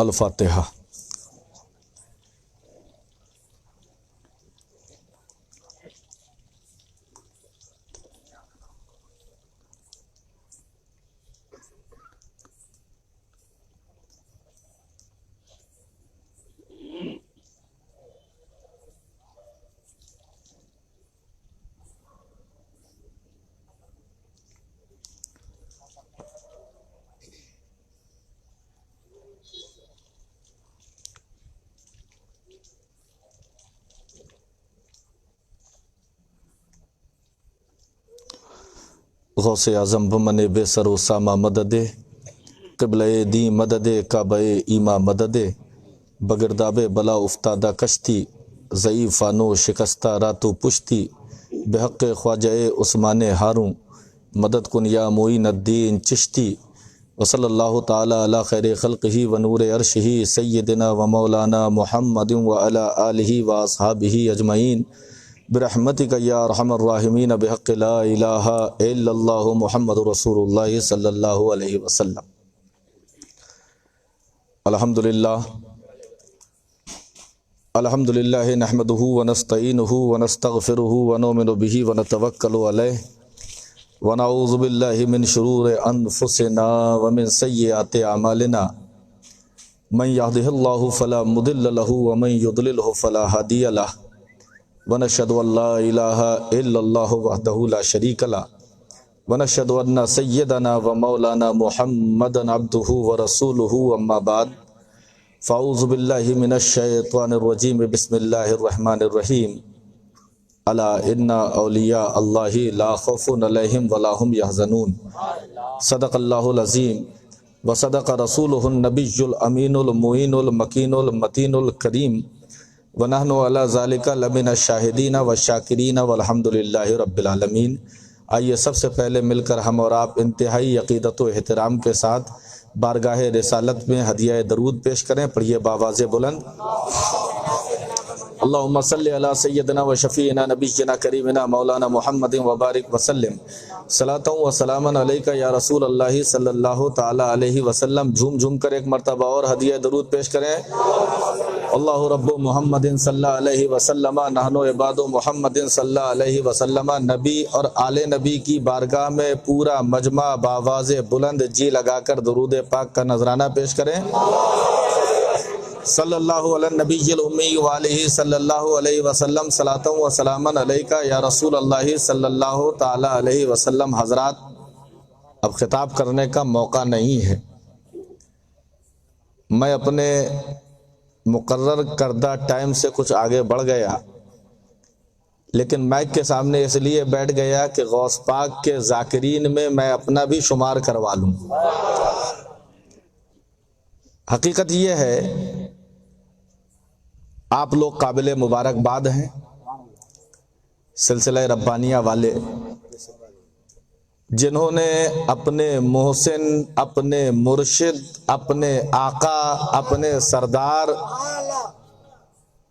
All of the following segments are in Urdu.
الفاتحہ۔ غوث اعظم بمن بے سر و سامہ مدد، قبلہ دین مدد، کعبہ ایما مدد، بگرداب بلا افتادہ کشتی، ضعیف فانو شکستہ راتو پشتی، بحق خواجہ عثمان ہاروں، مدد کن یا معین الدین چشتی، وصلی اللہ تعالی علی خیر خلقہ و نور عرشہ سیدنا و مولانا محمد و علی آلہ و اصحابہ اجمعین برحمتک یا ارحم الراحمین بحق لا الہ الا اللہ محمد رسول اللہ صلی اللہ علیہ وسلم۔ الحمدللہ نحمدہ ونستعینہ ونستغفرہ ونؤمن بہ ونتوکل علیہ ونعوذ باللہ من شرور انفسنا ومن سیئات اعمالنا، من یہدہ اللہ فلا مضل لہ ومن یضللہ فلا ہادی لہ، ونشہد ان لا الہ الا اللہ وحدہ لا شریک لہ، ونشہد ان سیدنا و مولانا محمدا عبدہ ورسولہ، اما بعد فاعوذ باللہ من الشیطان الرجیم، بسم اللہ الرحمن الرحیم، الا ان اولیاء اللہ لا خوف علیہم ولا هم یحزنون، صدق اللہ العظیم وصدق رسولہ النبی الامین المعین المکین المتین الکریم، ونحن علی ذالک لمن الشاہدین والشاکرین والحمد للہ رب العالمین۔ آئیے سب سے پہلے مل کر ہم اور آپ انتہائی عقیدت و احترام کے ساتھ بارگاہ رسالت میں ہدیہ درود پیش کریں۔ پڑھیے باواز بلند، اللہم صلی علی سیدنا و شفیعنا نبینا کریمنا مولانا محمد وبارک وسلم، صلاۃ و سلاما علیکہ یا رسول اللہ صلی اللہ تعالی علیہ وسلم۔ جھوم جھوم کر ایک مرتبہ اور ہدیہ درود پیش کریں۔ اللہ رب محمد صلی اللہ علیہ وسلم، نحن عباد محمد صلی اللہ علیہ وسلم۔ نبی اور آل نبی کی بارگاہ میں پورا مجمع باواز بلند جی لگا کر درود پاک کا نذرانہ پیش کریں۔ صلی اللہ علی النبی الامی وآلہ صلی اللہ علیہ وسلم، صلاۃ و سلاما علیکہ یا رسول اللہ صلی اللہ تعالی علیہ وسلم۔ حضرات، اب خطاب کرنے کا موقع نہیں ہے، میں اپنے مقرر کردہ ٹائم سے کچھ آگے بڑھ گیا، لیکن مائک کے سامنے اس لیے بیٹھ گیا کہ غوث پاک کے ذاکرین میں میں اپنا بھی شمار کروا لوں۔ حقیقت یہ ہے، آپ لوگ قابل مبارکباد ہیں، سلسلہ ربانیہ والے، جنہوں نے اپنے محسن، اپنے مرشد، اپنے آقا، اپنے سردار،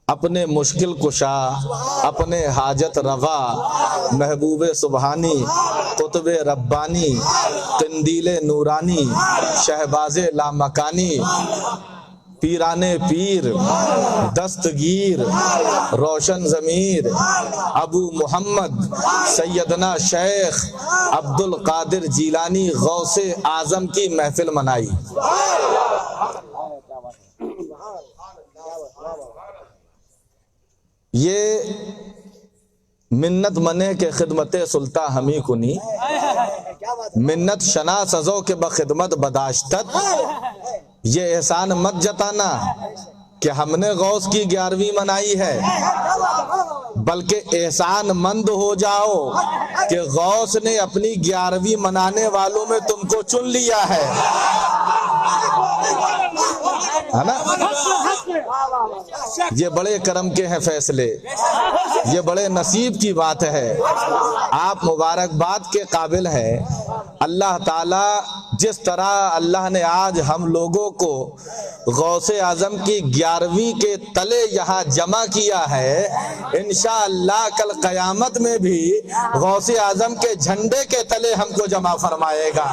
اپنے مشکل کشا، اپنے حاجت روا، محبوب سبحانی، قطب ربانی، قندیل نورانی، شہباز لامکانی، پیران پیر، دستگیر، روشن ضمیر، ابو محمد سیدنا شیخ عبد القادر جیلانی غوث اعظم کی محفل منائی۔ یہ منت منے کے خدمت سلطان ہمی کنی، منت شنا سزو کے بخدمت بداشتت، یہ احسان مت جتانا کہ ہم نے غوث کی 11ویں منائی ہے، بلکہ احسان مند ہو جاؤ کہ غوث نے اپنی 11ویں منانے والوں میں تم کو چن لیا ہے نا؟ یہ بڑے کرم کے ہیں فیصلے، یہ بڑے نصیب کی بات ہے، آپ مبارکباد کے قابل ہیں۔ اللہ تعالیٰ جس طرح اللہ نے آج ہم لوگوں کو غوث اعظم کی 11ویں کے تلے یہاں جمع کیا ہے، انشاءاللہ کل قیامت میں بھی غوث اعظم کے جھنڈے کے تلے ہم کو جمع فرمائے گا۔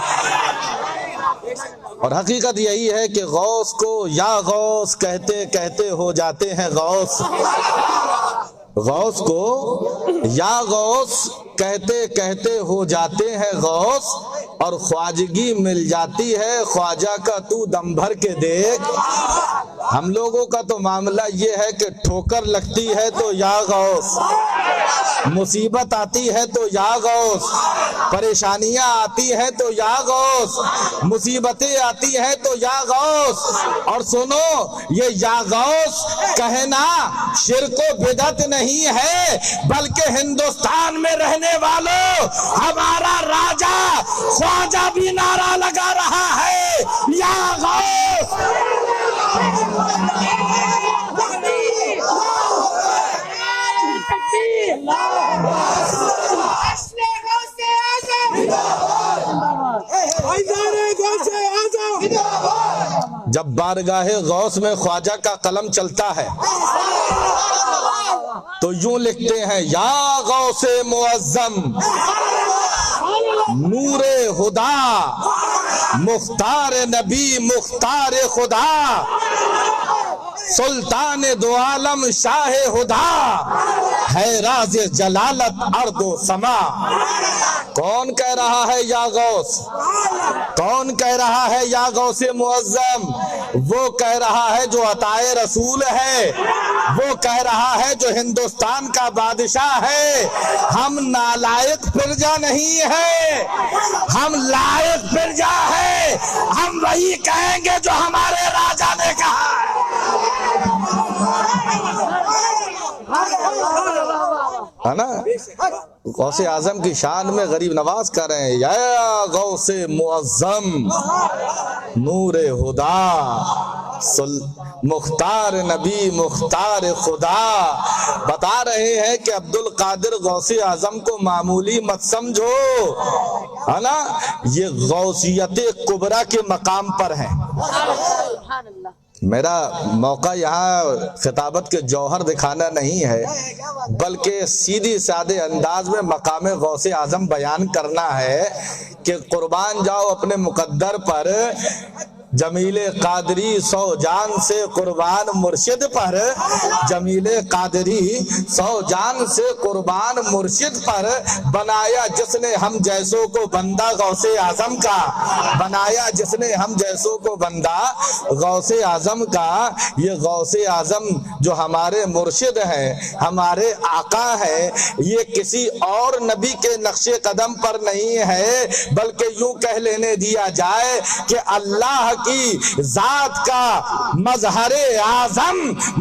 اور حقیقت یہی ہے کہ غوث کو یا غوث کہتے کہتے ہو جاتے ہیں غوث، غوث کو یا غوث کہتے کہتے ہو جاتے ہیں غوث، اور خواجگی مل جاتی ہے خواجہ کا تو دم بھر کے دیکھ۔ ہم لوگوں کا تو معاملہ یہ ہے کہ ٹھوکر لگتی ہے تو یا غوث، مصیبت آتی ہے تو یا غوث، پریشانیاں آتی ہیں تو یا غوث، مصیبتیں آتی ہیں تو یا غوث۔ اور سنو، یہ یا غوث کہنا شرک و بدعت نہیں ہے، بلکہ ہندوستان میں رہنے والوں ہمارا راجہ خواجہ بھی نعرہ لگا رہا ہے یا غوث۔ جب بارگاہ غوث میں خواجہ کا قلم چلتا ہے تو یوں لکھتے ہیں، یا غوث معظم نور خدا، مختار نبی مختار خدا، سلطان دو عالم شاہ خدا، ہے راز جلالت ارض و سما۔ کون کہہ رہا ہے یا غوث؟ کون کہہ رہا ہے یا غوث معظم؟ وہ کہہ رہا ہے جو عطائے رسول ہے، وہ کہہ رہا ہے جو ہندوستان کا بادشاہ ہے۔ ہم نالائق پرجا نہیں ہے، ہم لائق پرجا ہے، ہم وہی کہیں گے جو ہمارے راجا نے کہا ہے۔ ہے نا؟ غوث اعظم کی شان میں غریب نواز کر رہے ہیں، یا غوث معظم نور خدا، مختار نبی مختار خدا۔ بتا رہے ہیں کہ عبد القادر غوث اعظم کو معمولی مت سمجھو، ہے نا؟ یہ غوثیت کبریٰ کے مقام پر ہیں۔ میرا موقع یہاں خطابت کے جوہر دکھانا نہیں ہے، بلکہ سیدھی سادے انداز میں مقام غوث اعظم بیان کرنا ہے کہ قربان جاؤ اپنے مقدر پر، جمیل قادری سو جان سے قربان مرشد پر، جمیل قادری سو جان سے قربان مرشد پر، بنایا جس نے ہم جیسوں کو بندہ غوث اعظم کا، بنایا جس نے ہم جیسوں کو بندہ غوث اعظم کا۔ یہ غوث اعظم جو ہمارے مرشد ہیں، ہمارے آقا ہیں، یہ کسی اور نبی کے نقش قدم پر نہیں ہے، بلکہ یوں کہہ لینے دیا جائے کہ اللہ کی ذات کا مظہر اعظم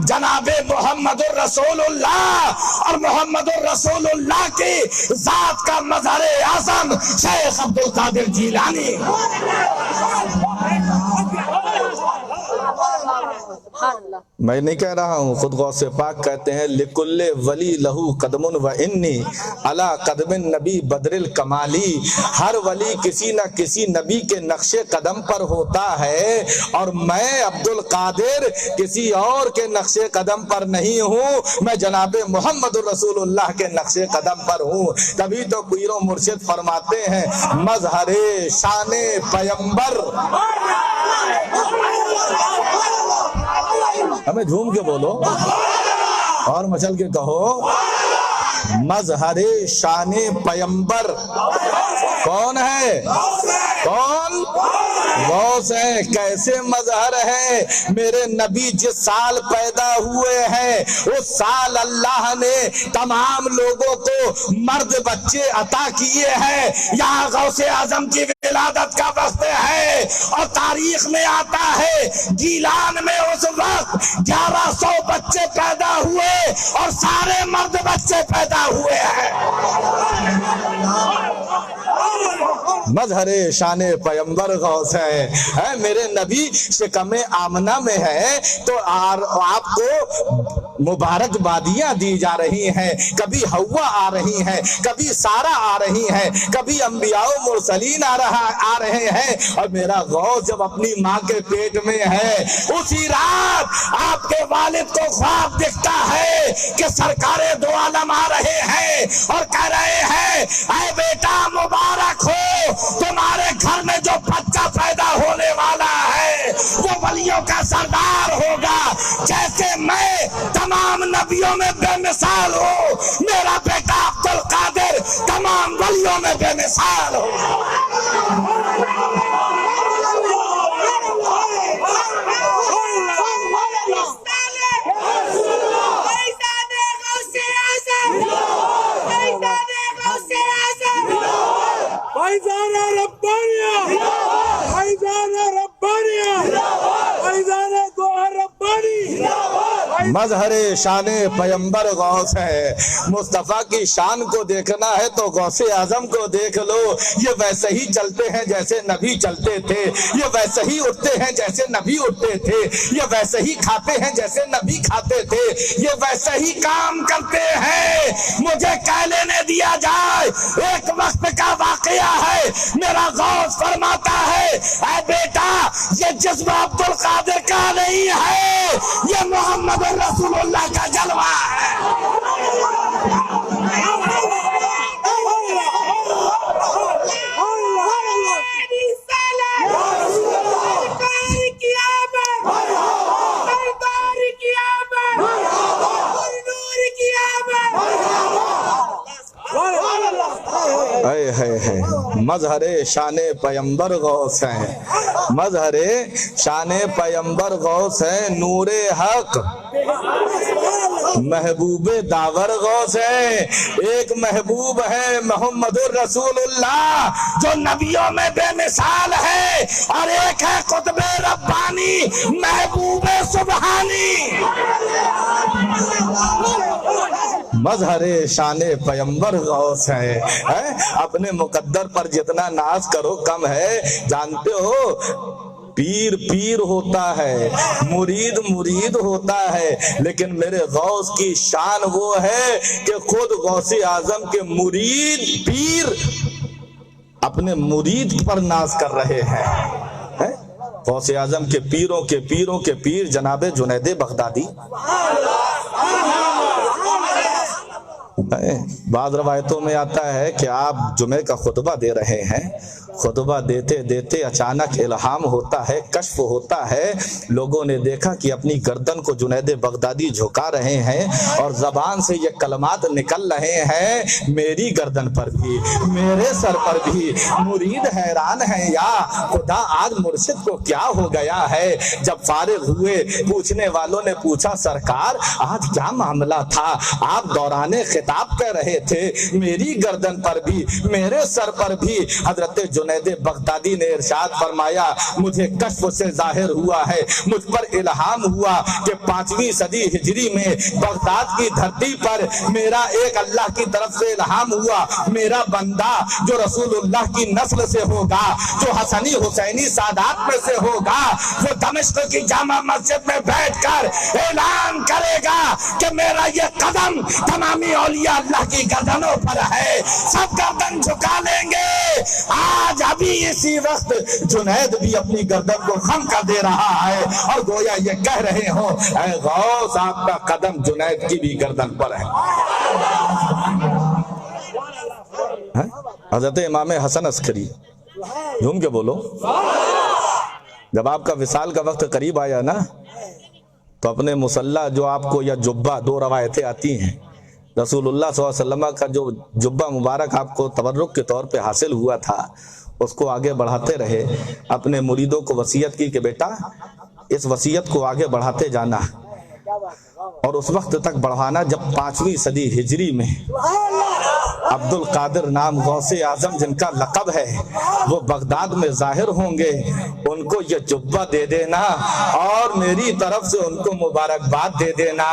جناب محمد الرسول اللہ، اور محمد الرسول اللہ کی ذات کا مظہر اعظم شیخ عبد القادر جیلانی۔ میں نہیں کہہ رہا ہوں، خود غوث پاک کہتے ہیں، لکل ولی لہو قدم و انی علی قدم نبی بدر الکمالی۔ ہر ولی کسی نہ کسی نبی کے نقش قدم پر ہوتا ہے، اور میں عبد القادر کسی اور کے نقش قدم پر نہیں ہوں، میں جناب محمد الرسول اللہ کے نقش قدم پر ہوں۔ تبھی تو پیر و مرشد فرماتے ہیں، مظہر شان پیمبر۔ ہمیں جھوم کے بولو اور مچل کے کہو، مظہر شان پیمبر کون ہے؟ کون؟ غوث ہے۔ کیسے مظہر ہے؟ میرے نبی جس سال پیدا ہوئے ہیں اس سال اللہ نے تمام لوگوں کو مرد بچے عطا کیے ہیں۔ یہاں غوث اعظم کی ولادت کا وقت ہے، اور تاریخ میں آتا ہے گیلان میں اس وقت 1100 بچے پیدا ہوئے، اور سارے مرد بچے پیدا ہوئے ہیں۔ مظہر شان پیمبر غوث ہے۔ میرے نبی شکم آمنہ میں ہے تو آپ کو مبارکبادیاں دی جا رہی ہیں، کبھی حوا آ رہی ہیں، کبھی سارہ آ رہی ہیں، کبھی انبیاء و مرسلین آ رہے ہیں، اور میرا غوث جب اپنی ماں کے پیٹ میں ہے، اسی رات آپ کے والد کو خواب دکھتا ہے کہ سرکار دو عالم آ رہے ہیں اور کہہ رہے ہیں، اے بیٹا مبارک ہو، تمہارے گھر میں جو بچہ پیدا ہونے والا ولیوں کا سردار ہوگا، جیسے میں تمام نبیوں میں بے مثال ہوں، میرا بیٹا عبدالقادر تمام ولیوں میں بے مثال ہوگا۔ مظہر شان پیمبر غوث ہے، مصطفیٰ کی شان کو دیکھنا ہے تو غوث اعظم کو دیکھ لو، یہ ویسے ہی چلتے ہیں جیسے نبی چلتے تھے، یہ ویسے ہی اٹھتے ہیں جیسے نبی اٹھتے تھے، یہ ویسے ہی کھاتے ہیں جیسے نبی کھاتے تھے، یہ ویسے ہی کام کرتے ہیں۔ مجھے کہہ لینے دیا جائے، ایک وقت کا واقعہ ہے، میرا غوث فرماتا ہے اے بیٹا یہ جذبہ عبدالقادر کا نہیں ہے، یہ محمد رسول اللہ کا جلوہ ہے۔ مظہر شان پیمبر غوث ہیں، مظہر شان پیمبر غوث ہیں، نور حق محبوب داور غوث ہے۔ ایک محبوب ہے محمد الرسول اللہ جو نبیوں میں بے مثال ہے، اور ایک ہے قطب ربانی محبوب سبحانی۔ مظہر شان پیمبر غوث ہے۔ اپنے مقدر پر جتنا ناز کرو کم ہے، جانتے ہو پیر پیر ہوتا ہے، مرید مرید ہوتا ہے، لیکن میرے غوث کی شان وہ ہے کہ خود غوث اعظم کے مرید پیر اپنے مرید پر ناز کر رہے ہیں۔ غوث اعظم کے پیروں کے پیروں کے پیر جناب جنید بغدادی۔ بعض روایتوں میں آتا ہے کہ آپ جمعے کا خطبہ دے رہے ہیں، خطبہ دیتے دیتے اچانک الہام ہوتا ہے، کشف ہوتا ہے، لوگوں نے دیکھا کہ اپنی گردن کو جنید بغدادی جھکا رہے ہیں اور زبان سے یہ کلمات نکل رہے ہیں، میری گردن پر بھی میرے سر پر بھی مرید حیران ہیں، یا خدا آج مرشد کو کیا ہو گیا ہے۔ جب فارغ ہوئے پوچھنے والوں نے پوچھا سرکار آج کیا معاملہ تھا، آپ دوران خطاب کہہ رہے تھے میری گردن پر بھی میرے سر پر بھی۔ حضرت جنید بغدادی نے ارشاد فرمایا مجھے کشف سے ظاہر ہوا ہے، مجھ پر الہام ہوا کہ 5ویں صدی ہجری میں بغداد کی دھرتی پر میرا ایک اللہ کی طرف سے الہام ہوا، میرا بندہ جو رسول اللہ کی نسل سے ہوگا، جو حسنی حسینی سادات میں سے ہوگا، وہ دمشق کی جامع مسجد میں بیٹھ کر اعلان کرے گا کہ میرا یہ قدم تمامی اولیاء اللہ کی گردنوں پر ہے، سب گردن جھکا لیں گے۔ آج ابھی اسی وقت جنید بھی اپنی گردن کو خم کر دے رہا ہے اور گویا یہ کہہ رہے ہوں اے غوث آپ کا قدم جنید کی بھی گردن پر ہے۔ حضرت امام حسن عسکری، جھوم کے بولو، جب آپ کا وصال کا وقت قریب آیا نا تو اپنے مصلی جو آپ کو یا جبہ، دو روایتیں آتی ہیں، رسول اللہ صلی اللہ علیہ وسلم کا جو جبہ مبارک آپ کو تبرک کے طور پہ حاصل ہوا تھا اس کو آگے بڑھاتے رہے، اپنے مریدوں کو وصیت کی کہ بیٹا اس وصیت کو آگے بڑھاتے جانا، اور اس وقت تک بڑھانا جب 5ویں صدی ہجری میں عبد القادر نام غوث اعظم جن کا لقب ہے وہ بغداد میں ظاہر ہوں گے، ان کو یہ جبہ دے دینا اور میری طرف سے ان کو مبارکباد دے دینا۔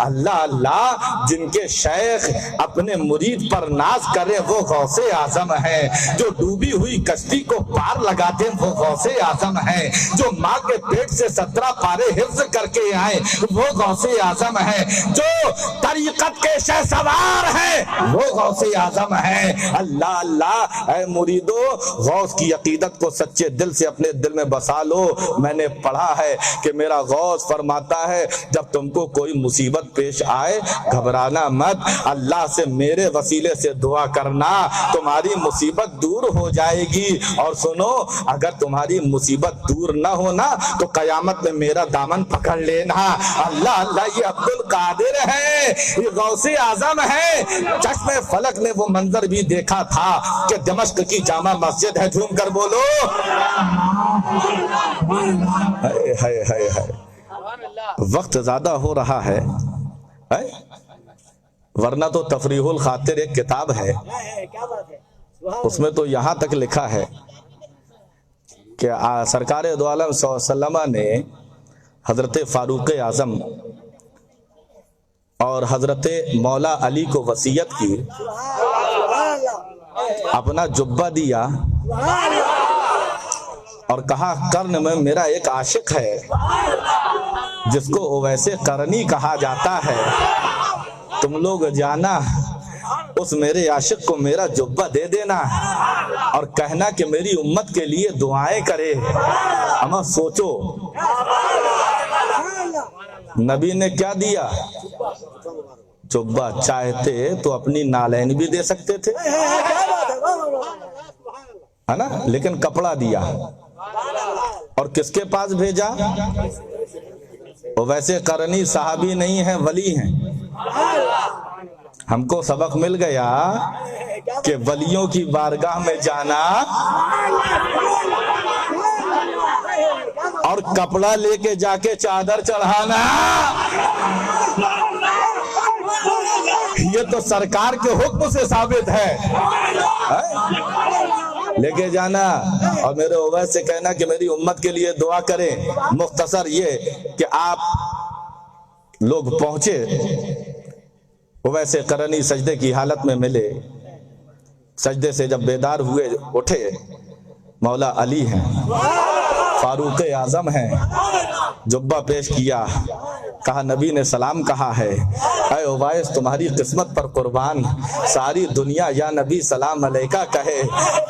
اللہ اللہ، جن کے شیخ اپنے مرید پر ناز کرے وہ غوث اعظم ہے، جو ڈوبی ہوئی کشتی کو پار لگاتے وہ غوث اعظم ہے، جو ماں کے پیٹ سے 17 پارے حفظ کر کے آئے وہ غوث اعظم ہے، جو طریقت کے شہ سوار ہیں وہ غوث اعظم اعظم ہے۔ اللہ اللہ، اے مریدو غوث کی عقیدت کو سچے دل سے اپنے دل میں بسا لو۔ میں نے پڑھا ہے کہ میرا غوث فرماتا ہے جب تم کو کوئی مصیبت پیش آئے گھبرانا مت، اللہ سے میرے وسیلے سے دعا کرنا، تمہاری مصیبت دور ہو جائے گی۔ اور سنو، اگر تمہاری مصیبت دور نہ ہونا تو قیامت میں میرا دامن پکڑ لینا۔ اللہ اللہ، یہ عبد القادر ہے، یہ غوث اعظم ہے۔ چشم فلک نے وہ منظر بھی دیکھا تھا کہ دمشق کی جامع مسجد ہے، جھوم کر بولو ہائے ہائے ہائے ہائے۔ وقت زیادہ ہو رہا ہے ورنہ تو تفریح الخاطر ایک کتاب ہے، اس میں تو یہاں تک لکھا ہے کہ سرکار دو عالم صلی اللہ علیہ وسلم نے حضرت فاروق اعظم اور حضرت مولا علی کو وصیت کی، اپنا جبہ دیا اور کہا قرن میں میرا ایک عاشق ہے جس کو اویس قرنی کہا جاتا ہے، تم لوگ جانا اس میرے عاشق کو میرا جبہ دے دینا اور کہنا کہ میری امت کے لیے دعائیں کرے۔ اما سوچو، نبی نے کیا دیا؟ جبہ۔ چاہتے تو اپنی نالین بھی دے سکتے تھے، ہے نا، لیکن کپڑا دیا۔ اور کس کے پاس بھیجا؟ ویسے قرنی صحابی نہیں ہیں، ولی ہیں۔ ہم کو سبق مل گیا کہ ولیوں کی بارگاہ میں جانا اور کپڑا لے کے جا کے چادر چڑھانا یہ تو سرکار کے حکم سے ثابت ہے۔ لے کے جانا اور میرے اویس سے کہنا کہ میری امت کے لیے دعا کریں۔ مختصر یہ کہ آپ لوگ پہنچے، اویس قرنی سجدے کی حالت میں ملے، سجدے سے جب بیدار ہوئے اٹھے، مولا علی ہیں، فاروق اعظم ہیں، جبہ پیش کیا، کہا نبی نے سلام کہا ہے، اے اویس تمہاری قسمت پر قربان، ساری دنیا یا نبی سلام علیکہ کہے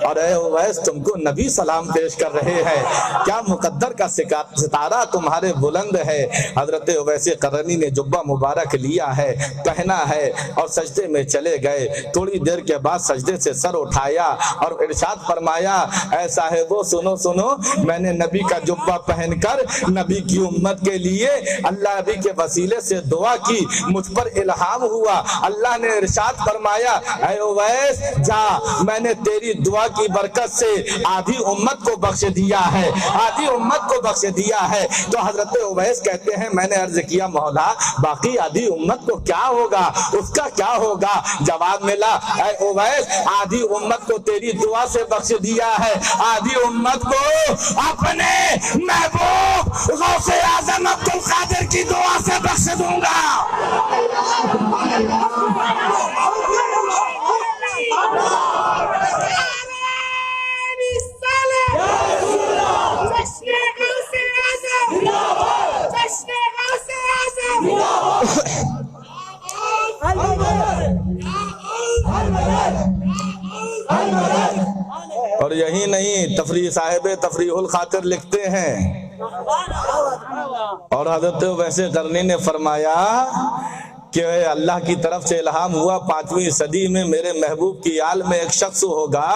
اور اے اویس تم کو نبی سلام پیش کر رہے ہیں، کیا مقدر کا ستارہ تمہارے بلند ہے۔ حضرت اویس قرنی نے جبہ مبارک لیا ہے، پہنا ہے اور سجدے میں چلے گئے۔ تھوڑی دیر کے بعد سجدے سے سر اٹھایا اور ارشاد فرمایا، اے صاحبو سنو سنو، میں نے نبی کا جبہ پہن کر نبی کی امت کے لیے اللہ نبی کے وسیلے سے دعا کی، مجھ پر الہام ہوا، اللہ نے ارشاد فرمایا اے اویس جا، میں نے تیری دعا کی برکت سے آدھی امت کو بخش دیا ہے، آدھی امت کو بخش دیا ہے۔ تو حضرت اویس کہتے ہیں میں نے عرض کیا مولا باقی آدھی امت کو کیا ہوگا، اس کا کیا ہوگا؟ جواب ملا اے اویس آدھی امت کو تیری دعا سے بخش دیا ہے، آدھی امت کو اپنے محبوب غوث اعظم عبد القادر کی دعا سے بخش دوں گا۔ اور یہی نہیں، تفریح صاحب تفریح الخاطر لکھتے ہیں اور حضرت اویس قرنی نے فرمایا کہ اللہ کی طرف سے الہام ہوا 5ویں صدی میں میرے محبوب کی آل میں ایک شخص ہوگا،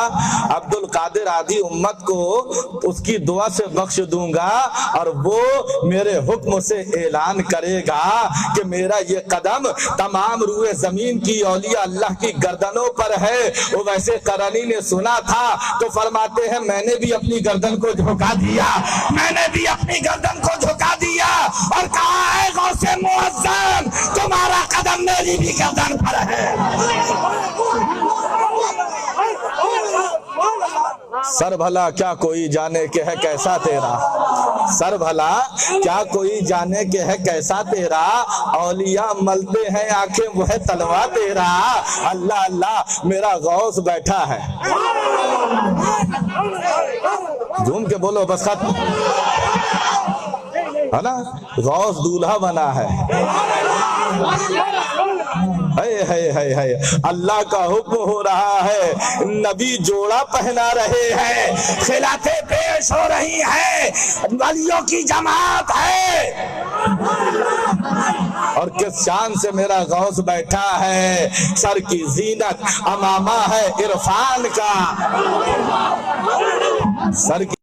عبد القادر آدھی امت کو اس کی دعا سے بخش دوں گا اور وہ میرے حکم سے اعلان کرے گا کہ میرا یہ قدم تمام روئے زمین کی اولیاء اللہ کی گردنوں پر ہے۔ اویس قرنی نے سنا تھا تو فرماتے ہیں میں نے بھی اپنی گردن کو جھکا دیا، میں نے بھی اپنی گردن کو جھکا دیا اور کہا ہے غوث معظم تمہارا قدم میری بھی گردن پر ہے۔ سر بھلا کیا کوئی جانے کہ ہے کیسا تیرا، سر بھلا کیا کوئی جانے کہ ہے کیسا تیرا، اولیاء ملتے ہیں آنکھیں وہ ہے تلوا تیرا۔ اللہ اللہ میرا غوث بیٹھا ہے، جھوم کے بولو بس ختم ہے نا، غوث دولہا بنا ہے۔ ہے اللہ کا حکم ہو رہا ہے، نبی جوڑا پہنا رہے ہیں، خلافیں پیش ہو رہی ہیں، ولیوں کی جماعت ہے، اور کس شان سے میرا غوث بیٹھا ہے، سر کی زینت امامہ ہے عرفان کا، سر کی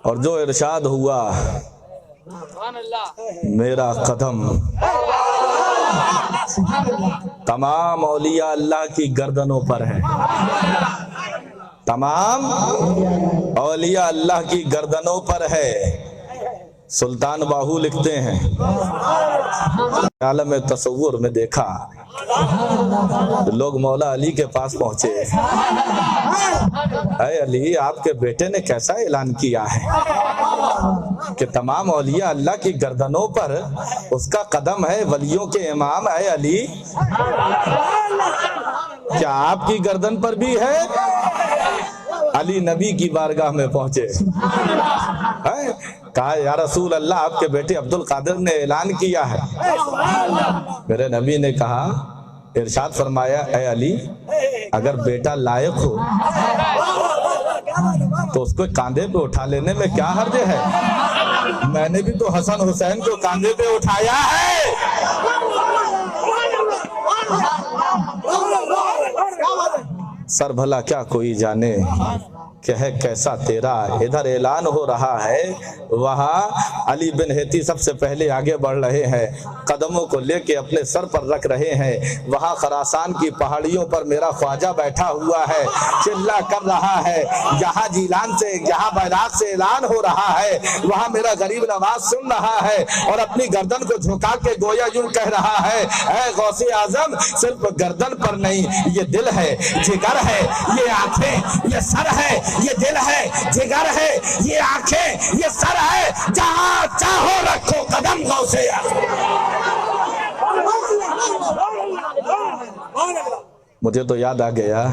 اور جو ارشاد ہوا میرا قدم تمام اولیاء اللہ کی گردنوں پر ہے، تمام اولیاء اللہ کی گردنوں پر ہے۔ سلطان باہو لکھتے ہیں عالم تصور میں دیکھا لوگ مولا علی کے پاس پہنچے، اے علی آپ کے بیٹے نے کیسا اعلان کیا ہے کہ تمام اولیاء اللہ کی گردنوں پر اس کا قدم ہے، ولیوں کے امام، اے علی کیا آپ کی گردن پر بھی ہے؟ علی نبی کی بارگاہ میں پہنچے، کہا یا رسول اللہ آپ کے بیٹے عبد القادر نے اعلان کیا ہے۔ میرے نبی نے کہا، ارشاد فرمایا، اے علی اگر بیٹا لائق ہو تو اس کو کاندھے پہ اٹھا لینے میں کیا حرج ہے؟ میں نے بھی تو حسن حسین کو کاندھے پہ اٹھایا ہے۔ سر بھلا کیا کوئی جانے کہ ہے کیسا تیرا، ادھر اعلان ہو رہا ہے، وہاں علی بن ہیتی سب سے پہلے آگے بڑھ رہے ہیں، قدموں کو لے کے اپنے سر پر رکھ رہے ہیں، وہاں خراسان کی پہاڑیوں پر میرا خواجہ بیٹھا ہوا ہے، چلا کر رہا ہے، یہاں جیلان سے یہاں بیراق سے اعلان ہو رہا ہے، وہاں میرا غریب نواز سن رہا ہے اور اپنی گردن کو جھکا کے گویا یوں کہہ رہا ہے، اے غوث اعظم صرف گردن پر نہیں، یہ دل ہے، جگر ہے، یہ آنکھیں، یہ سر ہے، یہ دل ہے، جگر ہے، یہ آنکھیں، یہ سر ہے، جہاں چاہو رکھو قدم غوث اعظم۔ مجھے تو یاد آ گیا،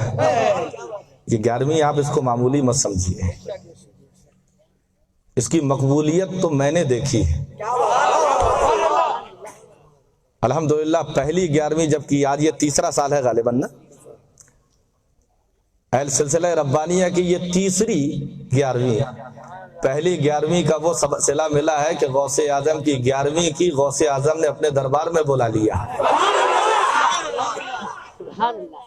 یہ 11ویں آپ اس کو معمولی مت سمجھیے، اس کی مقبولیت تو میں نے دیکھی ہے۔ الحمدللہ پہلی 11ویں جب کی، آج یہ تیسرا سال ہے غالباً نا، اہل سلسلہ ربانیہ کی یہ تیسری 11ویں، پہلی 11ویں کا وہ صلہ ملا ہے کہ غوث اعظم کی 11ویں کی غوث اعظم نے اپنے دربار میں بلا لیا،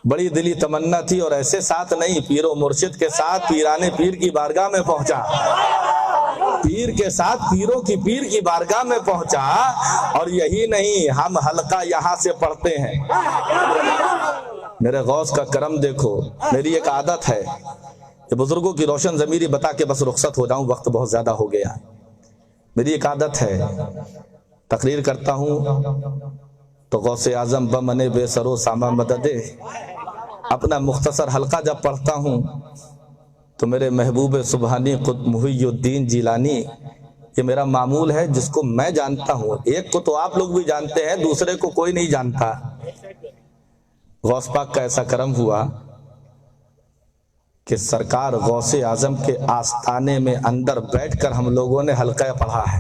بڑی دلی تمنا تھی، اور ایسے ساتھ نہیں، پیر و مرشد کے ساتھ پیرانے پیر کی بارگاہ میں پہنچا، پیر کے ساتھ پیروں کی پیر کی بارگاہ میں پہنچا، اور یہی نہیں ہم حلقہ یہاں سے پڑھتے ہیں۔ میرے غوث کا کرم دیکھو، میری ایک عادت ہے کہ بزرگوں کی روشن ضمیری بتا کے بس رخصت ہو جاؤں، وقت بہت زیادہ ہو گیا، میری ایک عادت ہے تقریر کرتا ہوں تو غوث اعظم بمن بے سرو ساما مددے، اپنا مختصر حلقہ جب پڑھتا ہوں تو میرے محبوب سبحانی قطب محی الدین جیلانی، یہ میرا معمول ہے جس کو میں جانتا ہوں، ایک کو تو آپ لوگ بھی جانتے ہیں، دوسرے کو کوئی نہیں جانتا۔ غوث پاک کا ایسا کرم ہوا کہ سرکار غوث اعظم کے آستانے میں اندر بیٹھ کر ہم لوگوں نے حلقہ پڑھا ہے،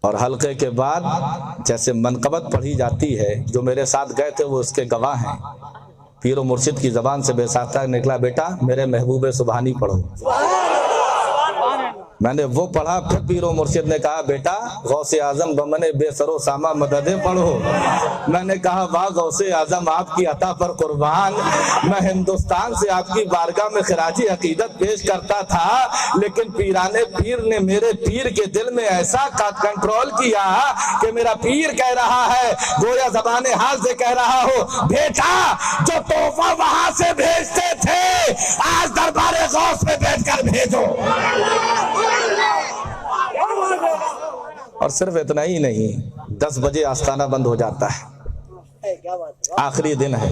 اور حلقے کے بعد جیسے منقبت پڑھی جاتی ہے، جو میرے ساتھ گئے تھے وہ اس کے گواہ ہیں، پیر و مرشد کی زبان سے بے ساختہ نکلا، بیٹا میرے محبوب سبحانی پڑھو، میں نے وہ پڑھا، پھر پیر و مرشد نے کہا بیٹا غوث اعظم بمن بے سر و ساما مددے پڑھو، میں نے کہا واہ غوث اعظم آپ کی عطا پر قربان، میں ہندوستان سے آپ کی بارگاہ میں خراج عقیدت پیش کرتا تھا، لیکن پیرانے پیر نے میرے پیر کے دل میں ایسا کنٹرول کیا کہ میرا پیر کہہ رہا ہے، گویا زبان حال سے کہہ رہا ہو، بیٹا جو تحفہ وہاں سے بھیجتے تھے آج دربار غوث میں بیٹھ کر بھیجو۔ اور صرف اتنا ہی نہیں، 10 بجے آستانہ بند ہو جاتا ہے، آخری دن ہے،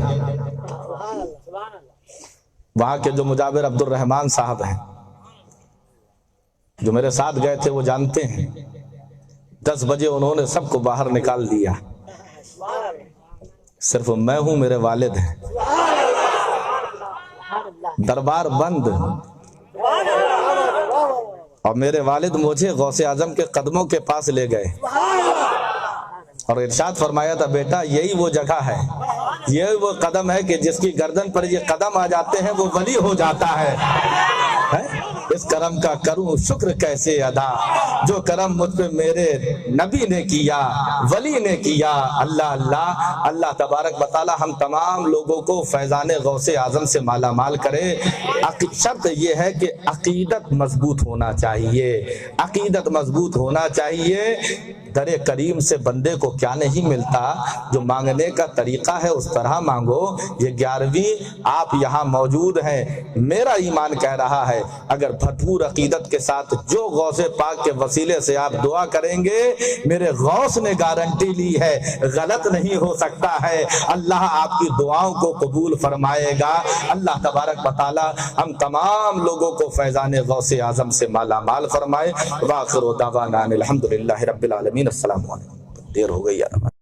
وہاں کے جو مجاور عبد الرحمن صاحب ہیں جو میرے ساتھ گئے تھے وہ جانتے ہیں، 10 بجے انہوں نے سب کو باہر نکال دیا، صرف میں ہوں، میرے والد ہیں، دربار بند، اور میرے والد مجھے غوث اعظم کے قدموں کے پاس لے گئے اور ارشاد فرمایا تھا بیٹا یہی وہ جگہ ہے، یہ وہ قدم ہے کہ جس کی گردن پر یہ قدم آ جاتے ہیں وہ ولی ہو جاتا ہے۔ اس کرم کا کروں شکر کیسے ادا، جو کرم مجھ پہ میرے نبی نے کیا، ولی نے کیا۔ اللہ اللہ اللہ تبارک و تعالی ہم تمام لوگوں کو فیضان غوث اعظم سے مالا مال کرے۔ شرط یہ ہے کہ عقیدت مضبوط ہونا چاہیے، عقیدت مضبوط ہونا چاہیے۔ در کریم سے بندے کو کیا نہیں ملتا، جو مانگنے کا طریقہ ہے اس طرح مانگو۔ یہ 11ویں آپ یہاں موجود ہیں، میرا ایمان کہہ رہا ہے اگر بھرپور عقیدت کے ساتھ جو غوث پاک کے وسیلے سے آپ دعا کریں گے، میرے غوث نے گارنٹی لی ہے غلط نہیں ہو سکتا ہے، اللہ آپ کی دعاؤں کو قبول فرمائے گا۔ اللہ تبارک و تعالی ہم تمام لوگوں کو فیضان غوث اعظم سے مالا مال فرمائے۔ وآخر دعوانا الحمدللہ رب العالمین۔ السلام علیکم۔ دیر ہو گئی یار۔